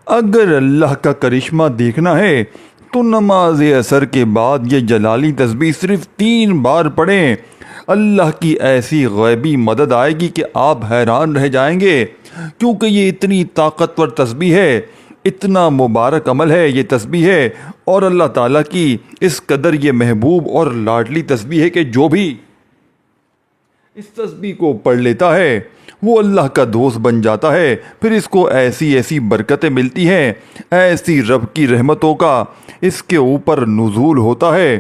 اگر اللہ کا کرشمہ دیکھنا ہے تو نماز عصر کے بعد یہ جلالی تسبیح صرف 3 بار پڑھیں۔ اللہ کی ایسی غیبی مدد آئے گی کہ آپ حیران رہ جائیں گے، کیونکہ یہ اتنی طاقتور تسبیح ہے، اتنا مبارک عمل ہے یہ تسبیح ہے، اور اللہ تعالیٰ کی اس قدر یہ محبوب اور لاڈلی تسبیح ہے کہ جو بھی اس تسبیح کو پڑھ لیتا ہے وہ اللہ کا دوست بن جاتا ہے۔ پھر اس کو ایسی ایسی برکتیں ملتی ہیں، ایسی رب کی رحمتوں کا اس کے اوپر نزول ہوتا ہے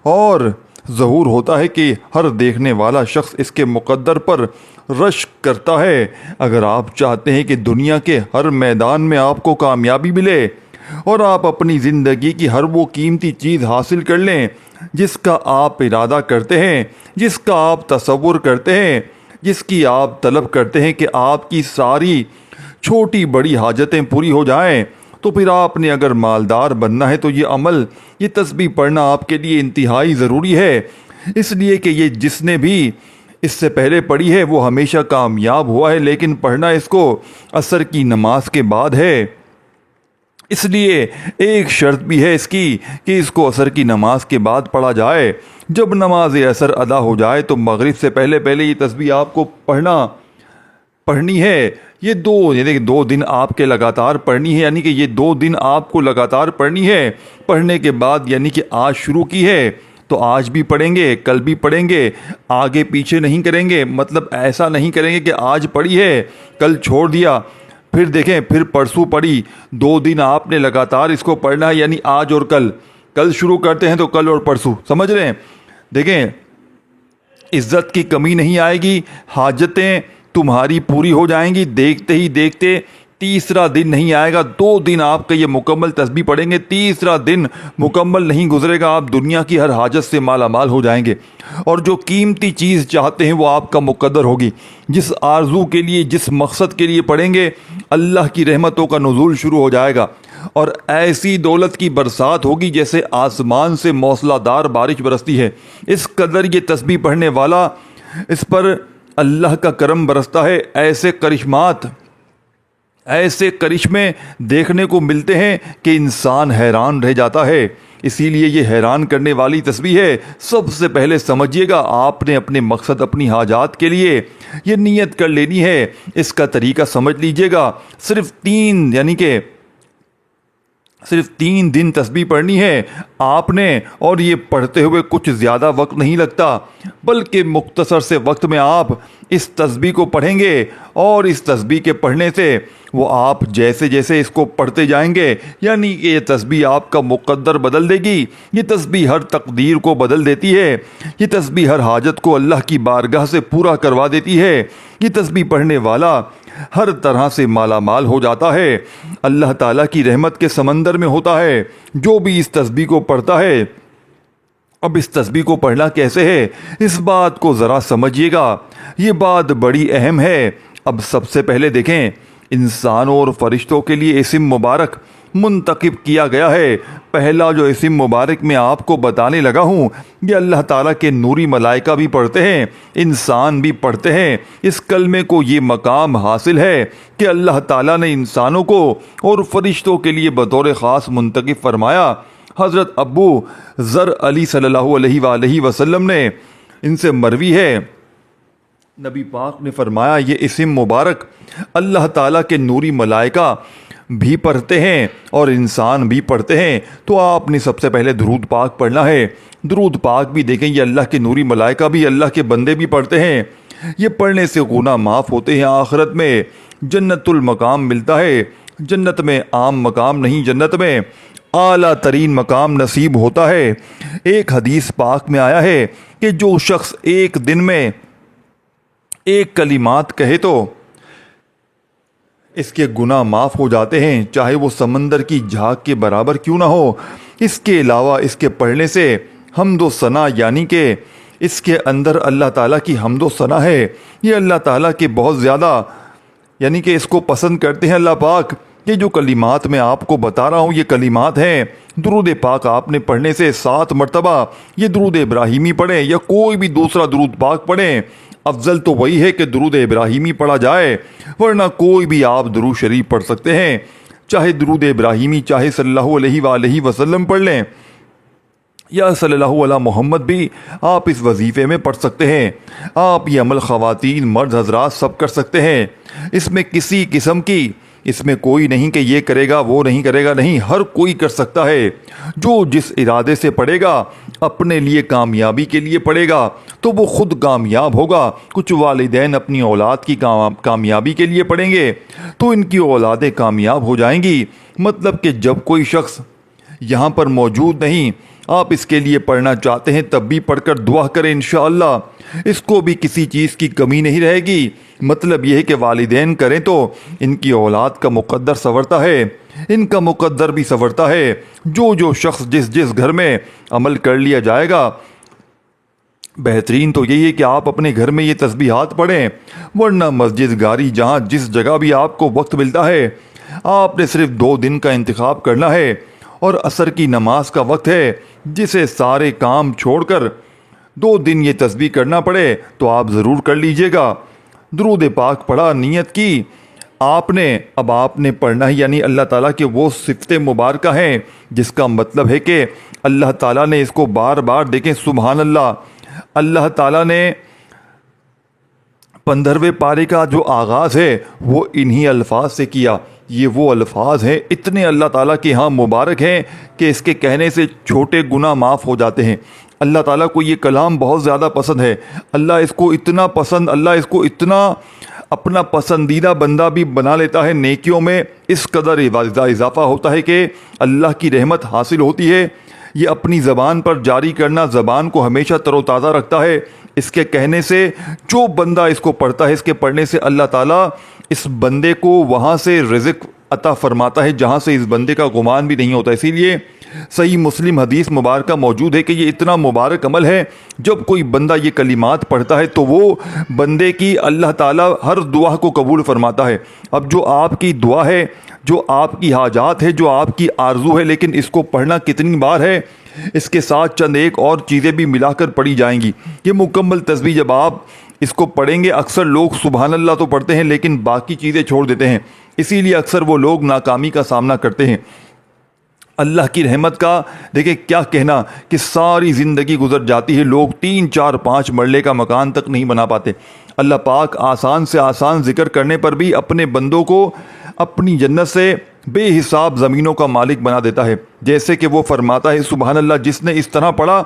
اور ظہور ہوتا ہے کہ ہر دیکھنے والا شخص اس کے مقدر پر رشک کرتا ہے۔ اگر آپ چاہتے ہیں کہ دنیا کے ہر میدان میں آپ کو کامیابی ملے اور آپ اپنی زندگی کی ہر وہ قیمتی چیز حاصل کر لیں جس کا آپ ارادہ کرتے ہیں، جس کا آپ تصور کرتے ہیں، جس کی آپ طلب کرتے ہیں کہ آپ کی ساری چھوٹی بڑی حاجتیں پوری ہو جائیں، تو پھر آپ نے اگر مالدار بننا ہے تو یہ عمل، یہ تسبیح پڑھنا آپ کے لیے انتہائی ضروری ہے، اس لیے کہ یہ جس نے بھی اس سے پہلے پڑھی ہے وہ ہمیشہ کامیاب ہوا ہے، لیکن پڑھنا اس کو عصر کی نماز کے بعد ہے۔ اس لیے ایک شرط بھی ہے اس کی کہ اس کو عصر کی نماز کے بعد پڑھا جائے۔ جب نماز عصر ادا ہو جائے تو مغرب سے پہلے یہ تسبیح آپ کو پڑھنی ہے۔ یہ 2 دن آپ کے لگاتار پڑھنی ہے، یعنی کہ یہ 2 دن آپ کو لگاتار پڑھنی ہے۔ پڑھنے کے بعد یعنی کہ آج شروع کی ہے تو آج بھی پڑھیں گے، کل بھی پڑھیں گے، آگے پیچھے نہیں کریں گے، مطلب ایسا نہیں کریں گے کہ آج پڑھی ہے کل چھوڑ دیا، پھر دیکھیں پھر پرسوں پڑھی۔ 2 دن آپ نے لگاتار اس کو پڑھنا ہے، یعنی آج اور کل شروع کرتے ہیں تو کل اور پرسوں، سمجھ رہے ہیں؟ دیکھیں عزت کی کمی نہیں آئے گی، حاجتیں تمہاری پوری ہو جائیں گی، دیکھتے ہی دیکھتے تیسرا دن نہیں آئے گا، 2 دن آپ کا یہ مکمل تسبیح پڑھیں گے، تیسرا دن مکمل نہیں گزرے گا، آپ دنیا کی ہر حاجت سے مالا مال ہو جائیں گے، اور جو قیمتی چیز چاہتے ہیں وہ آپ کا مقدر ہوگی۔ جس آرزو کے لیے، جس مقصد کے لیے پڑھیں گے، اللہ کی رحمتوں کا نزول شروع ہو جائے گا، اور ایسی دولت کی برسات ہوگی جیسے آسمان سے موسلا دار بارش برستی ہے۔ اس قدر یہ تسبیح پڑھنے والا، اس پر اللہ کا کرم برستا ہے، ایسے کرشمے دیکھنے کو ملتے ہیں کہ انسان حیران رہ جاتا ہے۔ اسی لیے یہ حیران کرنے والی تسبیح ہے۔ سب سے پہلے سمجھیے گا، آپ نے اپنے مقصد، اپنی حاجات کے لیے یہ نیت کر لینی ہے۔ اس کا طریقہ سمجھ لیجئے گا، صرف 3 دن تسبیح پڑھنی ہے آپ نے، اور یہ پڑھتے ہوئے کچھ زیادہ وقت نہیں لگتا، بلکہ مختصر سے وقت میں آپ اس تسبیح کو پڑھیں گے، اور اس تسبیح کے پڑھنے سے وہ آپ جیسے جیسے اس کو پڑھتے جائیں گے، یعنی کہ یہ تسبیح آپ کا مقدر بدل دے گی، یہ تسبیح ہر تقدیر کو بدل دیتی ہے، یہ تسبیح ہر حاجت کو اللہ کی بارگاہ سے پورا کروا دیتی ہے۔ یہ تسبیح پڑھنے والا ہر طرح سے مالا مال ہو جاتا ہے، اللہ تعالیٰ کی رحمت کے سمندر میں ہوتا ہے۔ جو بھی اس تسبیح کو پڑھتا ہے، اب اس تسبیح کو پڑھنا کیسے ہے، اس بات کو ذرا سمجھیے گا، یہ بات بڑی اہم ہے۔ اب سب سے پہلے دیکھیں، انسانوں اور فرشتوں کے لیے اسم مبارک منتخب کیا گیا ہے۔ پہلا جو اسم مبارک میں آپ کو بتانے لگا ہوں، یہ اللہ تعالیٰ کے نوری ملائکہ بھی پڑھتے ہیں، انسان بھی پڑھتے ہیں۔ اس کلمے کو یہ مقام حاصل ہے کہ اللہ تعالیٰ نے انسانوں کو اور فرشتوں کے لیے بطور خاص منتخب فرمایا۔ حضرت ابو ذر علی صلی اللہ علیہ وآلہ وسلم نے ان سے مروی ہے، نبی پاک نے فرمایا یہ اسم مبارک اللہ تعالیٰ کے نوری ملائکہ بھی پڑھتے ہیں اور انسان بھی پڑھتے ہیں، تو آپ نے سب سے پہلے درود پاک پڑھنا ہے۔ درود پاک بھی دیکھیں، یہ اللہ کے نوری ملائکہ بھی، اللہ کے بندے بھی پڑھتے ہیں۔ یہ پڑھنے سے گناہ معاف ہوتے ہیں، آخرت میں جنت المقام ملتا ہے۔ جنت میں عام مقام نہیں، جنت میں اعلیٰ ترین مقام نصیب ہوتا ہے۔ ایک حدیث پاک میں آیا ہے کہ جو شخص ایک دن میں 1 کلمات کہے تو اس کے گناہ معاف ہو جاتے ہیں، چاہے وہ سمندر کی جھاگ کے برابر کیوں نہ ہو۔ اس کے علاوہ اس کے پڑھنے سے حمد و ثنا، یعنی کہ اس کے اندر اللہ تعالیٰ کی حمد و ثنا ہے، یہ اللہ تعالیٰ کے بہت زیادہ، یعنی کہ اس کو پسند کرتے ہیں اللہ پاک۔ یہ جو کلمات میں آپ کو بتا رہا ہوں یہ کلمات ہیں۔ درود پاک آپ نے پڑھنے سے 7 مرتبہ یہ درود ابراہیمی پڑھیں یا کوئی بھی دوسرا درود پاک پڑھیں، افضل تو وہی ہے کہ درود ابراہیمی پڑھا جائے، ورنہ کوئی بھی آپ درود شریف پڑھ سکتے ہیں۔ چاہے درود ابراہیمی چاہے صلی اللہ علیہ وآلہ وسلم پڑھ لیں یا صلی اللہ علیہ محمد بھی آپ اس وظیفے میں پڑھ سکتے ہیں۔ آپ یہ عمل خواتین مرد حضرات سب کر سکتے ہیں۔ اس میں کسی قسم کی اس میں کوئی نہیں کہ یہ کرے گا وہ نہیں کرے گا، نہیں، ہر کوئی کر سکتا ہے۔ جو جس ارادے سے پڑھے گا، اپنے لیے کامیابی کے لیے پڑھے گا تو وہ خود کامیاب ہوگا۔ کچھ والدین اپنی اولاد کی کامیابی کے لیے پڑھیں گے تو ان کی اولادیں کامیاب ہو جائیں گی۔ مطلب کہ جب کوئی شخص یہاں پر موجود نہیں، آپ اس کے لیے پڑھنا چاہتے ہیں تب بھی پڑھ کر دعا کریں، انشاءاللہ اس کو بھی کسی چیز کی کمی نہیں رہے گی۔ مطلب یہ ہے کہ والدین کریں تو ان کی اولاد کا مقدر سنورتا ہے، ان کا مقدر بھی سنورتا ہے۔ جو شخص جس گھر میں عمل کر لیا جائے گا، بہترین تو یہی ہے کہ آپ اپنے گھر میں یہ تسبیحات پڑھیں، ورنہ مسجد گاری جہاں جس جگہ بھی آپ کو وقت ملتا ہے، آپ نے صرف 2 دن کا انتخاب کرنا ہے اور عصر کی نماز کا وقت ہے، جسے سارے کام چھوڑ کر 2 دن یہ تسبیح کرنا پڑے تو آپ ضرور کر لیجئے گا۔ درود پاک پڑھا، نیت کی آپ نے، اب آپ نے پڑھنا ہے، یعنی اللہ تعالیٰ کے وہ صفت مبارکہ ہیں جس کا مطلب ہے کہ اللہ تعالیٰ نے اس کو بار بار، دیکھیں سبحان اللہ تعالیٰ نے 15ویں پارے کا جو آغاز ہے وہ انہی الفاظ سے کیا۔ یہ وہ الفاظ ہیں اتنے اللہ تعالیٰ کے ہاں مبارک ہیں کہ اس کے کہنے سے چھوٹے گناہ معاف ہو جاتے ہیں۔ اللہ تعالیٰ کو یہ کلام بہت زیادہ پسند ہے، اللہ اس کو اتنا پسند، اللہ اس کو اتنا اپنا پسندیدہ بندہ بھی بنا لیتا ہے۔ نیکیوں میں اس قدر اضافہ ہوتا ہے کہ اللہ کی رحمت حاصل ہوتی ہے۔ یہ اپنی زبان پر جاری کرنا زبان کو ہمیشہ تر و تازہ رکھتا ہے۔ اس کے کہنے سے جو بندہ اس کو پڑھتا ہے، اس کے پڑھنے سے اللہ تعالیٰ اس بندے کو وہاں سے رزق عطا فرماتا ہے جہاں سے اس بندے کا گمان بھی نہیں ہوتا۔ اسی لیے صحیح مسلم حدیث مبارکہ موجود ہے کہ یہ اتنا مبارک عمل ہے، جب کوئی بندہ یہ کلمات پڑھتا ہے تو وہ بندے کی اللہ تعالیٰ ہر دعا کو قبول فرماتا ہے۔ اب جو آپ کی دعا ہے، جو آپ کی حاجات ہے، جو آپ کی آرزو ہے، لیکن اس کو پڑھنا کتنی بار ہے، اس کے ساتھ چند ایک اور چیزیں بھی ملا کر پڑھی جائیں گی۔ یہ مکمل تسبیح جب آپ اس کو پڑھیں گے، اکثر لوگ سبحان اللہ تو پڑھتے ہیں لیکن باقی چیزیں چھوڑ دیتے ہیں، اسی لیے اکثر وہ لوگ ناکامی کا سامنا کرتے ہیں۔ اللہ کی رحمت کا دیکھیں کیا کہنا کہ ساری زندگی گزر جاتی ہے، لوگ 3 4 5 مرلے کا مکان تک نہیں بنا پاتے۔ اللہ پاک آسان سے آسان ذکر کرنے پر بھی اپنے بندوں کو اپنی جنت سے بے حساب زمینوں کا مالک بنا دیتا ہے۔ جیسے کہ وہ فرماتا ہے سبحان اللہ، جس نے اس طرح پڑھا،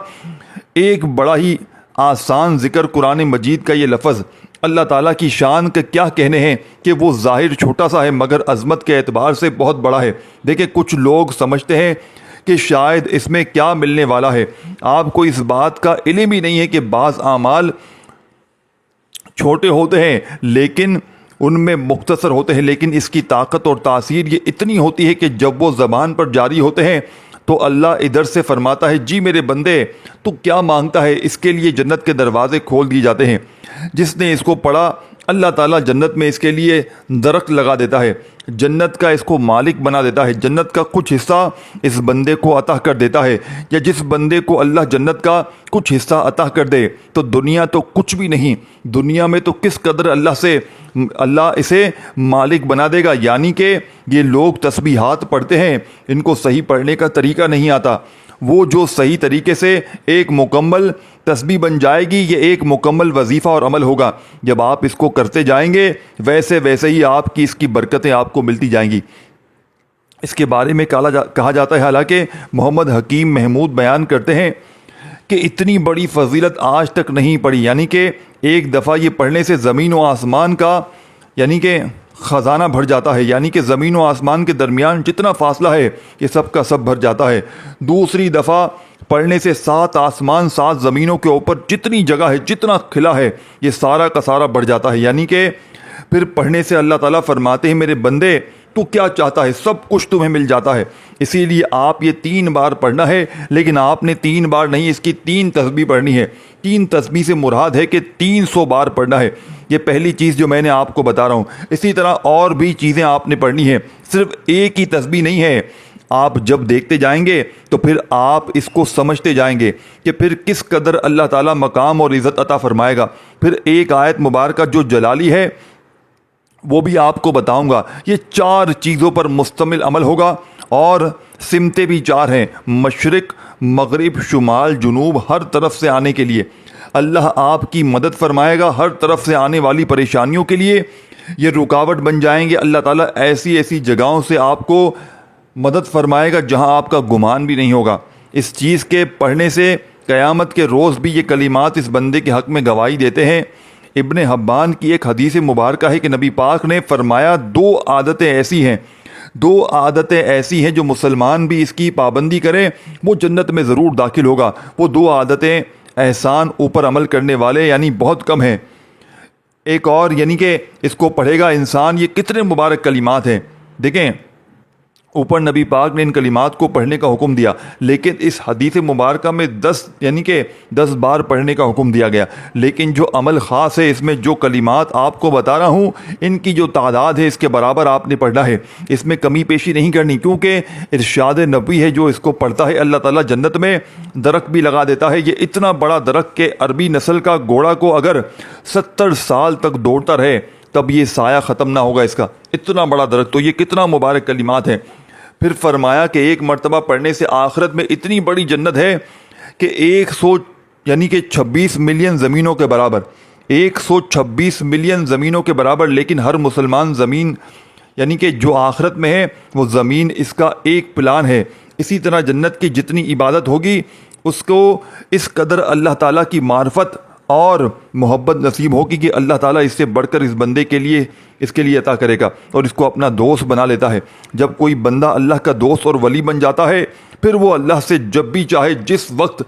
ایک بڑا ہی آسان ذکر قرآن مجید کا یہ لفظ اللہ تعالیٰ کی شان کے کیا کہنے ہیں کہ وہ ظاہر چھوٹا سا ہے مگر عظمت کے اعتبار سے بہت بڑا ہے۔ دیکھیں کچھ لوگ سمجھتے ہیں کہ شاید اس میں کیا ملنے والا ہے، آپ کو اس بات کا علم ہی نہیں ہے کہ بعض اعمال چھوٹے ہوتے ہیں لیکن ان میں مختصر ہوتے ہیں، لیکن اس کی طاقت اور تاثیر یہ اتنی ہوتی ہے کہ جب وہ زبان پر جاری ہوتے ہیں تو اللہ ادھر سے فرماتا ہے جی میرے بندے تو کیا مانگتا ہے، اس کے لیے جنت کے دروازے کھول دیے جاتے ہیں۔ جس نے اس کو پڑھا اللہ تعالیٰ جنت میں اس کے لیے درخت لگا دیتا ہے، جنت کا اس کو مالک بنا دیتا ہے، جنت کا کچھ حصہ اس بندے کو عطا کر دیتا ہے۔ یا جس بندے کو اللہ جنت کا کچھ حصہ عطا کر دے تو دنیا تو کچھ بھی نہیں، دنیا میں تو کس قدر اللہ اسے مالک بنا دے گا۔ یعنی کہ یہ لوگ تسبیحات پڑھتے ہیں، ان کو صحیح پڑھنے کا طریقہ نہیں آتا، وہ جو صحیح طریقے سے ایک مکمل تسبیح بن جائے گی، یہ ایک مکمل وظیفہ اور عمل ہوگا۔ جب آپ اس کو کرتے جائیں گے ویسے ہی آپ کی اس کی برکتیں آپ کو ملتی جائیں گی۔ اس کے بارے میں کہا جاتا ہے، حالانکہ محمد حکیم محمود بیان کرتے ہیں کہ اتنی بڑی فضیلت آج تک نہیں پڑی، یعنی کہ ایک دفعہ یہ پڑھنے سے زمین و آسمان کا یعنی کہ خزانہ بھر جاتا ہے، یعنی کہ زمین و آسمان کے درمیان جتنا فاصلہ ہے یہ سب کا سب بھر جاتا ہے۔ دوسری دفعہ پڑھنے سے 7 آسمان 7 زمینوں کے اوپر جتنی جگہ ہے، جتنا خلا ہے، یہ سارا کا سارا بڑھ جاتا ہے۔ یعنی کہ پھر پڑھنے سے اللہ تعالیٰ فرماتے ہیں میرے بندے تو کیا چاہتا ہے، سب کچھ تمہیں مل جاتا ہے۔ اسی لیے آپ یہ 3 بار پڑھنا ہے، لیکن آپ نے 3 بار نہیں، اس کی 3 تسبیح پڑھنی ہے۔ 3 تسبیح سے مراد ہے کہ 300 بار پڑھنا ہے۔ یہ پہلی چیز جو میں نے آپ کو بتا رہا ہوں۔ اسی طرح اور بھی چیزیں آپ نے پڑھنی ہے، صرف ایک ہی تسبیح نہیں ہے۔ آپ جب دیکھتے جائیں گے تو پھر آپ اس کو سمجھتے جائیں گے کہ پھر کس قدر اللہ تعالیٰ مقام اور عزت عطا فرمائے گا۔ پھر ایک آیت مبارکہ جو جلالی ہے وہ بھی آپ کو بتاؤں گا۔ یہ 4 چیزوں پر مشتمل عمل ہوگا، اور سمتیں بھی 4 ہیں، مشرق، مغرب، شمال، جنوب، ہر طرف سے آنے کے لیے اللہ آپ کی مدد فرمائے گا۔ ہر طرف سے آنے والی پریشانیوں کے لیے یہ رکاوٹ بن جائیں گے۔ اللہ تعالیٰ ایسی ایسی جگہوں سے آپ کو مدد فرمائے گا جہاں آپ کا گمان بھی نہیں ہوگا۔ اس چیز کے پڑھنے سے قیامت کے روز بھی یہ کلمات اس بندے کے حق میں گواہی دیتے ہیں۔ ابن حبان کی ایک حدیث مبارکہ ہے کہ نبی پاک نے فرمایا 2 عادتیں ایسی ہیں جو مسلمان بھی اس کی پابندی کرے وہ جنت میں ضرور داخل ہوگا۔ وہ 2 عادتیں احسان اوپر عمل کرنے والے یعنی بہت کم ہیں۔ ایک اور یعنی کہ اس کو پڑھے گا انسان، یہ کتنے مبارک کلمات ہیں۔ دیکھیں اوپر نبی پاک نے ان کلمات کو پڑھنے کا حکم دیا، لیکن اس حدیث مبارکہ میں 10 بار پڑھنے کا حکم دیا گیا۔ لیکن جو عمل خاص ہے، اس میں جو کلمات آپ کو بتا رہا ہوں ان کی جو تعداد ہے اس کے برابر آپ نے پڑھنا ہے، اس میں کمی پیشی نہیں کرنی، کیونکہ ارشاد نبی ہے جو اس کو پڑھتا ہے اللہ تعالیٰ جنت میں درخت بھی لگا دیتا ہے۔ یہ اتنا بڑا درخت کہ عربی نسل کا گھوڑا کو اگر 70 سال تک دوڑتا رہے تب یہ سایہ ختم نہ ہوگا اس کا، اتنا بڑا درخت۔ تو یہ کتنا مبارک کلمات ہیں۔ پھر فرمایا کہ ایک مرتبہ پڑھنے سے آخرت میں اتنی بڑی جنت ہے کہ 26 ملین زمینوں کے برابر، 126 ملین زمینوں کے برابر، لیکن ہر مسلمان زمین یعنی کہ جو آخرت میں ہے وہ زمین اس کا ایک پلان ہے۔ اسی طرح جنت کی جتنی عبادت ہوگی اس کو اس قدر اللہ تعالیٰ کی معرفت اور محبت نصیب ہوگی کہ اللہ تعالیٰ اس سے بڑھ کر اس بندے کے لیے اس کے لیے عطا کرے گا اور اس کو اپنا دوست بنا لیتا ہے۔ جب کوئی بندہ اللہ کا دوست اور ولی بن جاتا ہے پھر وہ اللہ سے جب بھی چاہے جس وقت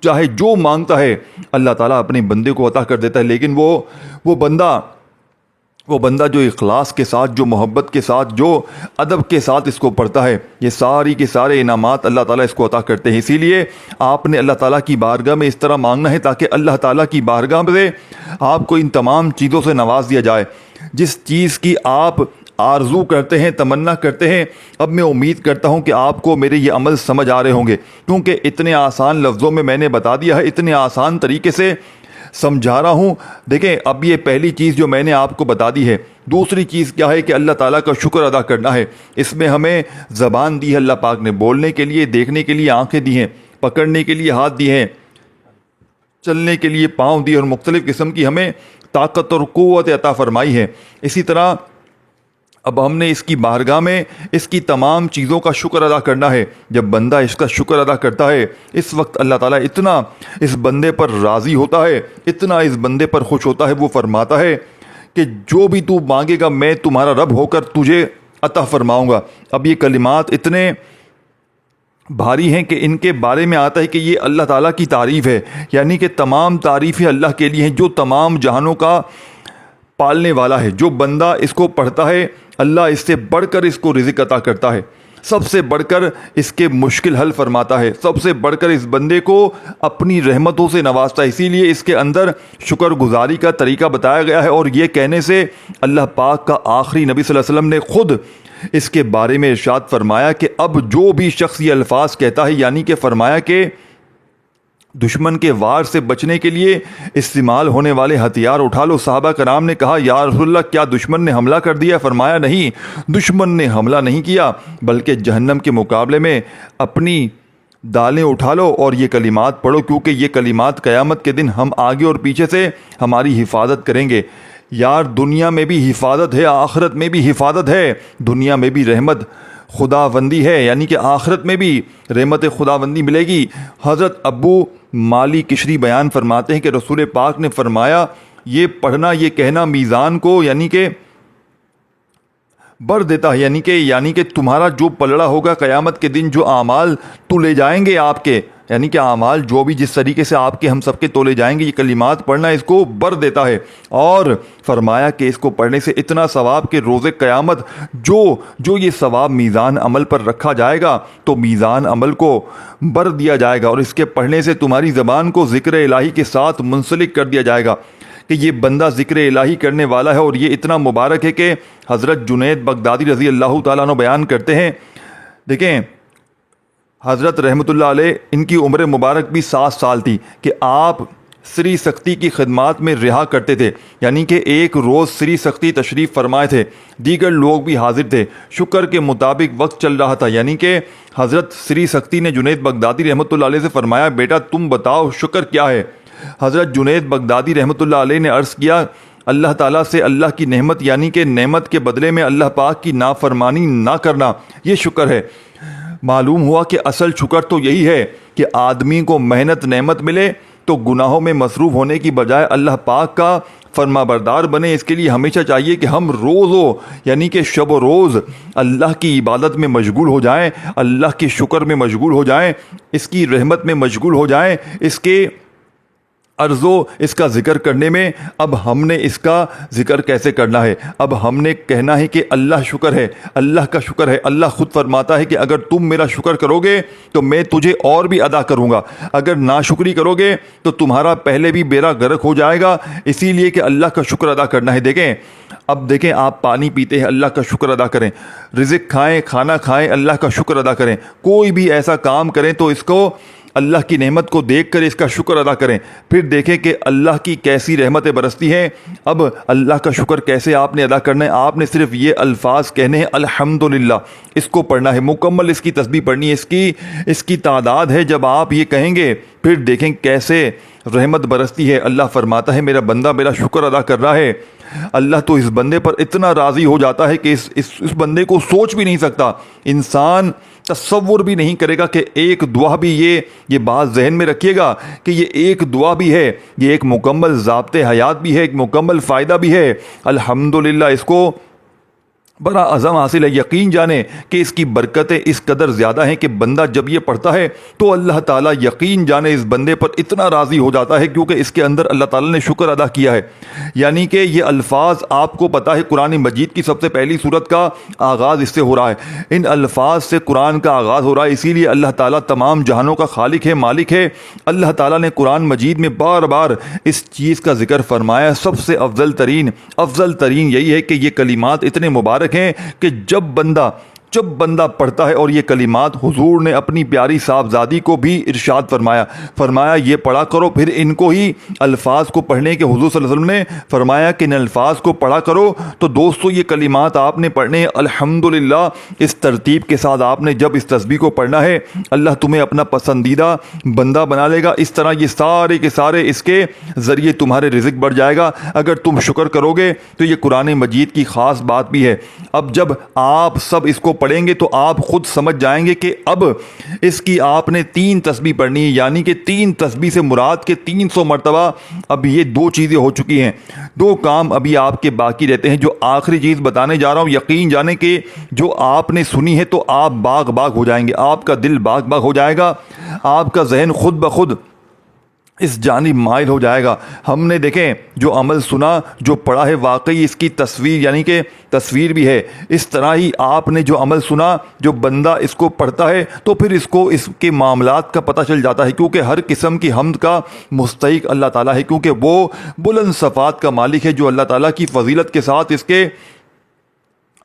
چاہے جو مانگتا ہے اللہ تعالیٰ اپنے بندے کو عطا کر دیتا ہے۔ لیکن وہ بندہ جو اخلاص کے ساتھ، جو محبت کے ساتھ، جو ادب کے ساتھ اس کو پڑھتا ہے، یہ ساری کے سارے انعامات اللہ تعالیٰ اس کو عطا کرتے ہیں۔ اسی لیے آپ نے اللہ تعالیٰ کی بارگاہ میں اس طرح مانگنا ہے تاکہ اللہ تعالیٰ کی بارگاہ میں آپ کو ان تمام چیزوں سے نواز دیا جائے۔ جس چیز کی آپ آرزو کرتے ہیں، تمنا کرتے ہیں، اب میں امید کرتا ہوں کہ آپ کو میرے یہ عمل سمجھ آ رہے ہوں گے، کیونکہ اتنے آسان لفظوں میں میں نے بتا دیا ہے، اتنے آسان طریقے سے سمجھا رہا ہوں۔ دیکھیں اب یہ پہلی چیز جو میں نے آپ کو بتا دی ہے۔ دوسری چیز کیا ہے کہ اللہ تعالیٰ کا شکر ادا کرنا ہے۔ اس میں ہمیں زبان دی ہے اللہ پاک نے، بولنے کے لیے، دیکھنے کے لیے آنکھیں دی ہیں، پکڑنے کے لیے ہاتھ دی ہیں، چلنے کے لیے پاؤں دی، اور مختلف قسم کی ہمیں طاقت اور قوت عطا فرمائی ہے۔ اسی طرح اب ہم نے اس کی بارگاہ میں اس کی تمام چیزوں کا شکر ادا کرنا ہے۔ جب بندہ اس کا شکر ادا کرتا ہے اس وقت اللہ تعالیٰ اتنا اس بندے پر راضی ہوتا ہے، اتنا اس بندے پر خوش ہوتا ہے، وہ فرماتا ہے کہ جو بھی تو مانگے گا میں تمہارا رب ہو کر تجھے عطا فرماؤں گا۔ اب یہ کلمات اتنے بھاری ہیں کہ ان کے بارے میں آتا ہے کہ یہ اللہ تعالیٰ کی تعریف ہے، یعنی کہ تمام تعریفیں اللہ کے لیے ہیں جو تمام جہانوں کا پالنے والا ہے۔ جو بندہ اس کو پڑھتا ہے اللہ اس سے بڑھ کر اس کو رزق عطا کرتا ہے، سب سے بڑھ کر اس کے مشکل حل فرماتا ہے، سب سے بڑھ کر اس بندے کو اپنی رحمتوں سے نوازتا ہے۔ اسی لیے اس کے اندر شکر گزاری کا طریقہ بتایا گیا ہے، اور یہ کہنے سے اللہ پاک کا آخری نبی صلی اللہ علیہ وسلم نے خود اس کے بارے میں ارشاد فرمایا کہ اب جو بھی شخص یہ الفاظ کہتا ہے، یعنی کہ فرمایا کہ دشمن کے وار سے بچنے کے لیے استعمال ہونے والے ہتھیار اٹھا لو۔ صحابہ کرام نے کہا یا رسول اللہ کیا دشمن نے حملہ کر دیا؟ فرمایا نہیں، دشمن نے حملہ نہیں کیا، بلکہ جہنم کے مقابلے میں اپنی دالیں اٹھا لو اور یہ کلمات پڑھو، کیونکہ یہ کلمات قیامت کے دن ہم آگے اور پیچھے سے ہماری حفاظت کریں گے۔ یار دنیا میں بھی حفاظت ہے، آخرت میں بھی حفاظت ہے، دنیا میں بھی رحمت خداوندی ہے، یعنی کہ آخرت میں بھی رحمت خداوندی ملے گی۔ حضرت ابو مالی کشری بیان فرماتے ہیں کہ رسول پاک نے فرمایا یہ پڑھنا، یہ کہنا میزان کو یعنی کہ بر دیتا ہے، یعنی کہ تمہارا جو پلڑا ہوگا قیامت کے دن، جو اعمال تولے جائیں گے آپ کے، یعنی کہ اعمال جو بھی جس طریقے سے آپ کے ہم سب کے تولے جائیں گے، یہ کلمات پڑھنا اس کو بر دیتا ہے۔ اور فرمایا کہ اس کو پڑھنے سے اتنا ثواب کہ روز قیامت جو یہ ثواب میزان عمل پر رکھا جائے گا تو میزان عمل کو بر دیا جائے گا، اور اس کے پڑھنے سے تمہاری زبان کو ذکر الہی کے ساتھ منسلک کر دیا جائے گا کہ یہ بندہ ذکر الہی کرنے والا ہے۔ اور یہ اتنا مبارک ہے کہ حضرت جنید بغدادی رضی اللہ تعالیٰ عنہ بیان کرتے ہیں، دیکھیں حضرت رحمۃ اللہ علیہ ان کی عمر مبارک بھی 7 سال تھی کہ آپ سری سختی کی خدمات میں رہا کرتے تھے، یعنی کہ ایک روز سری سختی تشریف فرمائے تھے، دیگر لوگ بھی حاضر تھے، شکر کے مطابق وقت چل رہا تھا، یعنی کہ حضرت سری سختی نے جنید بغدادی رحمۃ اللہ علیہ سے فرمایا بیٹا تم بتاؤ شکر کیا ہے؟ حضرت جنید بغدادی رحمۃ اللہ علیہ نے عرض کیا اللہ تعالیٰ سے اللہ کی نعمت یعنی کہ نعمت کے بدلے میں اللہ پاک کی نافرمانی نہ کرنا، یہ شکر ہے۔ معلوم ہوا کہ اصل شکر تو یہی ہے کہ آدمی کو محنت نعمت ملے تو گناہوں میں مصروف ہونے کی بجائے اللہ پاک کا فرما بردار بنے۔ اس کے لیے ہمیشہ چاہیے کہ ہم یعنی کہ شب و روز اللہ کی عبادت میں مشغول ہو جائیں، اللہ کے شکر میں مشغول ہو جائیں، اس کی رحمت میں مشغول ہو جائیں، اس کے عرض و اس کا ذکر کرنے میں۔ اب ہم نے اس کا ذکر کیسے کرنا ہے؟ اب ہم نے کہنا ہے کہ اللہ شکر ہے، اللہ کا شکر ہے۔ اللہ خود فرماتا ہے کہ اگر تم میرا شکر کرو گے تو میں تجھے اور بھی ادا کروں گا، اگر ناشکری کرو گے تو تمہارا پہلے بھی بیڑا غرق ہو جائے گا۔ اسی لیے کہ اللہ کا شکر ادا کرنا ہے۔ دیکھیں آپ پانی پیتے ہیں، اللہ کا شکر ادا کریں، رزق کھائیں، کھانا کھائیں، اللہ کا شکر ادا کریں، کوئی بھی ایسا کام کریں تو اس کو اللہ کی نعمت کو دیکھ کر اس کا شکر ادا کریں، پھر دیکھیں کہ اللہ کی کیسی رحمتیں برستی ہیں۔ اب اللہ کا شکر کیسے آپ نے ادا کرنا ہے؟ آپ نے صرف یہ الفاظ کہنے ہیں الحمدللہ، اس کو پڑھنا ہے، مکمل اس کی تسبیح پڑھنی ہے، اس کی تعداد ہے۔ جب آپ یہ کہیں گے پھر دیکھیں کیسے رحمت برستی ہے۔ اللہ فرماتا ہے میرا بندہ میرا شکر ادا کر رہا ہے، اللہ تو اس بندے پر اتنا راضی ہو جاتا ہے کہ اس بندے کو سوچ بھی نہیں سکتا، انسان تصور بھی نہیں کرے گا کہ ایک دعا بھی یہ بات ذہن میں رکھیے گا کہ یہ ایک دعا بھی ہے، یہ ایک مکمل ضابطۂ حیات بھی ہے، ایک مکمل فائدہ بھی ہے۔ الحمدللہ اس کو بڑا عزم حاصل ہے، یقین جانیں کہ اس کی برکتیں اس قدر زیادہ ہیں کہ بندہ جب یہ پڑھتا ہے تو اللہ تعالیٰ یقین جانے اس بندے پر اتنا راضی ہو جاتا ہے کیونکہ اس کے اندر اللہ تعالیٰ نے شکر ادا کیا ہے۔ یعنی کہ یہ الفاظ آپ کو پتہ ہے قرآن مجید کی سب سے پہلی سورت کا آغاز اس سے ہو رہا ہے، ان الفاظ سے قرآن کا آغاز ہو رہا ہے، اسی لیے اللہ تعالیٰ تمام جہانوں کا خالق ہے، مالک ہے۔ اللہ تعالیٰ نے قرآن مجید میں بار بار اس چیز کا ذکر فرمایا۔ سب سے افضل ترین یہی ہے کہ یہ کلمات اتنے مبارک ہیں کہ جب بندہ پڑھتا ہے، اور یہ کلمات حضور نے اپنی پیاری صاحبزادی کو بھی ارشاد فرمایا یہ پڑھا کرو، پھر ان کو ہی الفاظ کو پڑھنے کے حضور صلی اللہ علیہ وسلم نے فرمایا کہ ان الفاظ کو پڑھا کرو۔ تو دوستو یہ کلمات آپ نے پڑھنے ہیں الحمدللہ، اس ترتیب کے ساتھ آپ نے جب اس تسبیح کو پڑھنا ہے اللہ تمہیں اپنا پسندیدہ بندہ بنا لے گا۔ اس طرح یہ سارے کے سارے اس کے ذریعے تمہارے رزق بڑھ جائے گا اگر تم شکر کرو گے۔ تو یہ قرآن مجید کی خاص بات بھی ہے۔ اب جب آپ سب اس کو پڑھیں گے تو آپ خود سمجھ جائیں گے کہ اب اس کی آپ نے 3 تسبیح پڑھنی ہے، یعنی کہ 3 تسبیح سے مراد کے 300 مرتبہ۔ اب یہ 2 چیزیں ہو چکی ہیں، 2 کام ابھی آپ کے باقی رہتے ہیں۔ جو آخری چیز بتانے جا رہا ہوں یقین جانے کہ جو آپ نے سنی ہے تو آپ باغ ہو جائیں گے، آپ کا دل باغ ہو جائے گا، آپ کا ذہن خود بخود اس جانب مائل ہو جائے گا۔ ہم نے دیکھیں جو عمل سنا جو پڑھا ہے واقعی اس کی تصویر یعنی کہ تصویر بھی ہے۔ اس طرح ہی آپ نے جو عمل سنا جو بندہ اس کو پڑھتا ہے تو پھر اس کو اس کے معاملات کا پتہ چل جاتا ہے، کیونکہ ہر قسم کی حمد کا مستحق اللہ تعالیٰ ہے، کیونکہ وہ بلند صفات کا مالک ہے جو اللہ تعالیٰ کی فضیلت کے ساتھ اس کے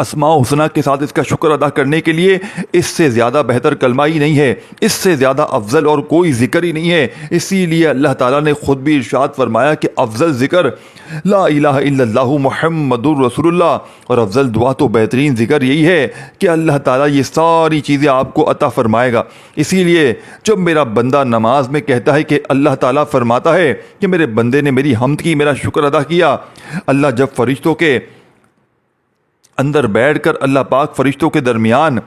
اسماء و حسنہ کے ساتھ اس کا شکر ادا کرنے کے لیے اس سے زیادہ بہتر کلمہ ہی نہیں ہے، اس سے زیادہ افضل اور کوئی ذکر ہی نہیں ہے۔ اسی لیے اللہ تعالیٰ نے خود بھی ارشاد فرمایا کہ افضل ذکر لا الہ الا اللہ محمد الرسول اللہ، اور افضل دعا تو بہترین ذکر یہی ہے کہ اللہ تعالیٰ یہ ساری چیزیں آپ کو عطا فرمائے گا۔ اسی لیے جب میرا بندہ نماز میں کہتا ہے کہ اللہ تعالیٰ فرماتا ہے کہ میرے بندے نے میری حمد کی، میرا شکر ادا کیا، اللہ جب فرشتوں کے اندر بیٹھ کر اللہ پاک فرشتوں کے درمیان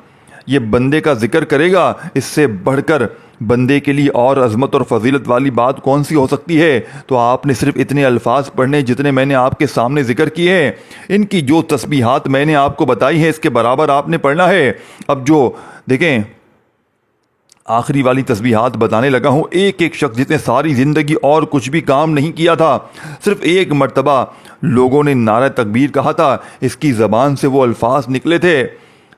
یہ بندے کا ذکر کرے گا، اس سے بڑھ کر بندے کے لیے اور عظمت اور فضیلت والی بات کون سی ہو سکتی ہے؟ تو آپ نے صرف اتنے الفاظ پڑھنے جتنے میں نے آپ کے سامنے ذکر کیے ہیں، ان کی جو تسبیحات میں نے آپ کو بتائی ہیں اس کے برابر آپ نے پڑھنا ہے۔ اب جو دیکھیں آخری والی تسبیحات بتانے لگا ہوں، ایک شخص جس نے ساری زندگی اور کچھ بھی کام نہیں کیا تھا، صرف ایک مرتبہ لوگوں نے نعرہ تکبیر کہا تھا، اس کی زبان سے وہ الفاظ نکلے تھے،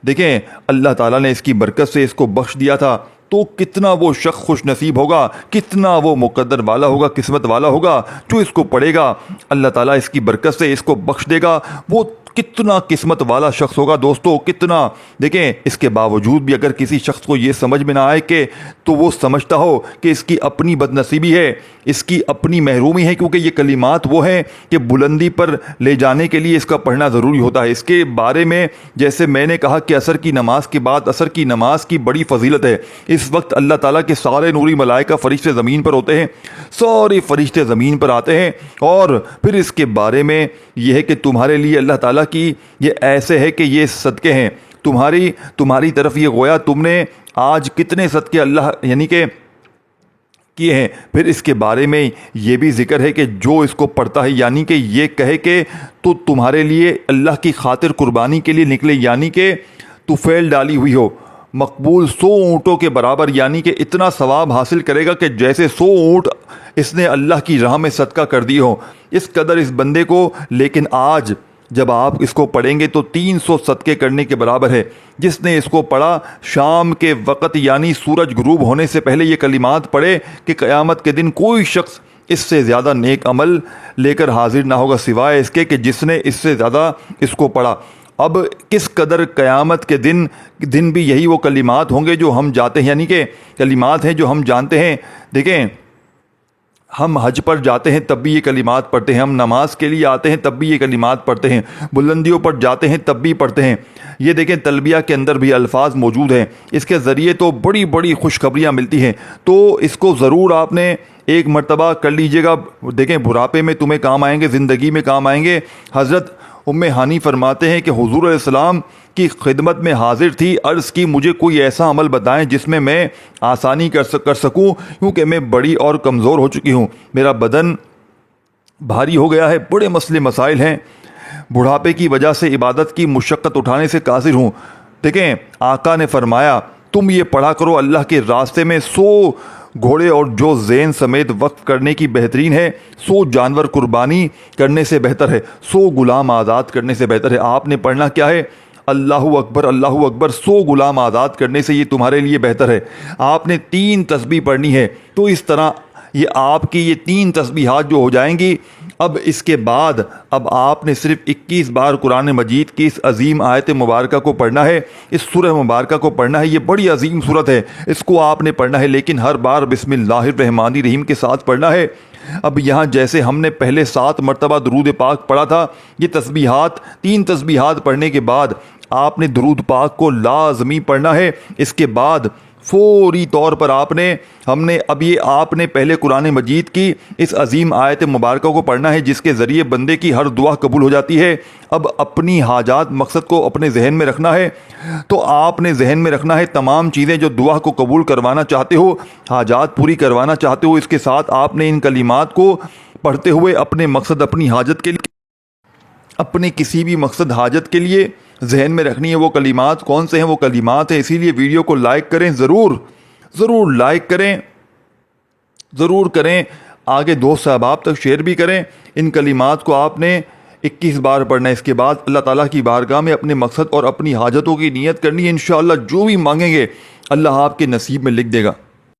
دیکھیں اللہ تعالیٰ نے اس کی برکت سے اس کو بخش دیا تھا، تو کتنا وہ شخص خوش نصیب ہوگا، کتنا وہ مقدر والا ہوگا، قسمت والا ہوگا جو اس کو پڑھے گا، اللہ تعالیٰ اس کی برکت سے اس کو بخش دے گا، وہ کتنا قسمت والا شخص ہوگا دوستو، کتنا۔ دیکھیں اس کے باوجود بھی اگر کسی شخص کو یہ سمجھ میں نہ آئے کہ تو وہ سمجھتا ہو کہ اس کی اپنی بد نصیبی ہے، اس کی اپنی محرومی ہے، کیونکہ یہ کلمات وہ ہیں کہ بلندی پر لے جانے کے لیے اس کا پڑھنا ضروری ہوتا ہے۔ اس کے بارے میں جیسے میں نے کہا کہ عصر کی نماز کے بعد عصر کی نماز کی بڑی فضیلت ہے۔ اس وقت اللہ تعالیٰ کے سارے نوری ملائکہ فرشتے زمین پر ہوتے ہیں، سارے فرشتے زمین پر آتے ہیں، اور پھر اس کے بارے میں یہ ہے کہ تمہارے لیے اللہ تعالیٰ کی یہ ایسے ہے کہ یہ صدقے ہیں تمہاری طرف، یہ گویا تم نے آج کتنے صدقے اللہ یعنی کہ کیے ہیں۔ پھر اس کے بارے میں یہ بھی ذکر ہے کہ جو اس کو پڑھتا ہے، یعنی کہ یہ کہے کہ تو تمہارے لیے اللہ کی خاطر قربانی کے لیے نکلے، یعنی کہ طفیل ڈالی ہوئی ہو، مقبول 100 اونٹوں کے برابر، یعنی کہ اتنا ثواب حاصل کرے گا کہ جیسے 100 اونٹ اس نے اللہ کی راہ میں صدقہ کر دی ہو، اس قدر اس بندے کو۔ لیکن آج جب آپ اس کو پڑھیں گے تو 300 صدقے کرنے کے برابر ہے۔ جس نے اس کو پڑھا شام کے وقت یعنی سورج غروب ہونے سے پہلے یہ کلمات پڑھے کہ قیامت کے دن کوئی شخص اس سے زیادہ نیک عمل لے کر حاضر نہ ہوگا سوائے اس کے کہ جس نے اس سے زیادہ اس کو پڑھا۔ اب کس قدر قیامت کے دن بھی یہی وہ کلمات ہوں گے جو ہم جاتے ہیں، یعنی کہ کلمات ہیں جو ہم جانتے ہیں۔ دیکھیں ہم حج پر جاتے ہیں تب بھی یہ کلمات پڑھتے ہیں، ہم نماز کے لیے آتے ہیں تب بھی یہ کلمات پڑھتے ہیں، بلندیوں پر جاتے ہیں تب بھی پڑھتے ہیں۔ یہ دیکھیں تلبیہ کے اندر بھی الفاظ موجود ہیں، اس کے ذریعے تو بڑی بڑی خوشخبریاں ملتی ہیں، تو اس کو ضرور آپ نے ایک مرتبہ کر لیجئے گا۔ دیکھیں بڑھاپے میں تمہیں کام آئیں گے، زندگی میں کام آئیں گے۔ حضرت ام ہانی فرماتے ہیں کہ حضور علیہ السلام کی خدمت میں حاضر تھی، عرض کی مجھے کوئی ایسا عمل بتائیں جس میں آسانی کر سکوں، کیونکہ میں بڑی اور کمزور ہو چکی ہوں، میرا بدن بھاری ہو گیا ہے، بڑے مسئلے مسائل ہیں، بڑھاپے کی وجہ سے عبادت کی مشقت اٹھانے سے قاصر ہوں۔ دیکھیں آقا نے فرمایا تم یہ پڑھا کرو، اللہ کے راستے میں 100 گھوڑے اور جو زین سمیت وقف کرنے کی بہترین ہے، 100 جانور قربانی کرنے سے بہتر ہے، 100 غلام آزاد کرنے سے بہتر ہے۔ آپ نے پڑھنا کیا ہے؟ اللہ اکبر اللہ اکبر، 100 غلام آزاد کرنے سے یہ تمہارے لیے بہتر ہے۔ آپ نے 3 تسبیح پڑھنی ہے، تو اس طرح یہ آپ کی یہ 3 تسبیحات جو ہو جائیں گی۔ اب اس کے بعد اب آپ نے صرف 21 بار قرآن مجید کی اس عظیم آیت مبارکہ کو پڑھنا ہے، اس سورہ مبارکہ کو پڑھنا ہے۔ یہ بڑی عظیم سورت ہے، اس کو آپ نے پڑھنا ہے، لیکن ہر بار بسم اللہ الرحمن الرحیم کے ساتھ پڑھنا ہے۔ اب یہاں جیسے ہم نے پہلے 7 مرتبہ درود پاک پڑھا تھا، یہ تسبیحات 3 تسبیحات پڑھنے کے بعد آپ نے درود پاک کو لازمی پڑھنا ہے۔ اس کے بعد فوری طور پر آپ نے پہلے قرآن مجید کی اس عظیم آیت مبارکہ کو پڑھنا ہے، جس کے ذریعے بندے کی ہر دعا قبول ہو جاتی ہے۔ اب اپنی حاجات مقصد کو اپنے ذہن میں رکھنا ہے، تو آپ نے ذہن میں رکھنا ہے تمام چیزیں جو دعا کو قبول کروانا چاہتے ہو، حاجات پوری کروانا چاہتے ہو، اس کے ساتھ آپ نے ان کلمات کو پڑھتے ہوئے اپنے مقصد اپنی حاجت کے لیے، اپنے کسی بھی مقصد حاجت کے لیے ذہن میں رکھنی ہے۔ وہ کلمات کون سے ہیں؟ وہ کلمات ہیں، اسی لیے ویڈیو کو لائک کریں، ضرور لائک کریں، ضرور کریں، آگے دوست احباب تک شیئر بھی کریں۔ ان کلمات کو آپ نے 21 بار پڑھنا ہے۔ اس کے بعد اللہ تعالیٰ کی بارگاہ میں اپنے مقصد اور اپنی حاجتوں کی نیت کرنی ہے، انشاءاللہ جو بھی مانگیں گے اللہ آپ کے نصیب میں لکھ دے گا۔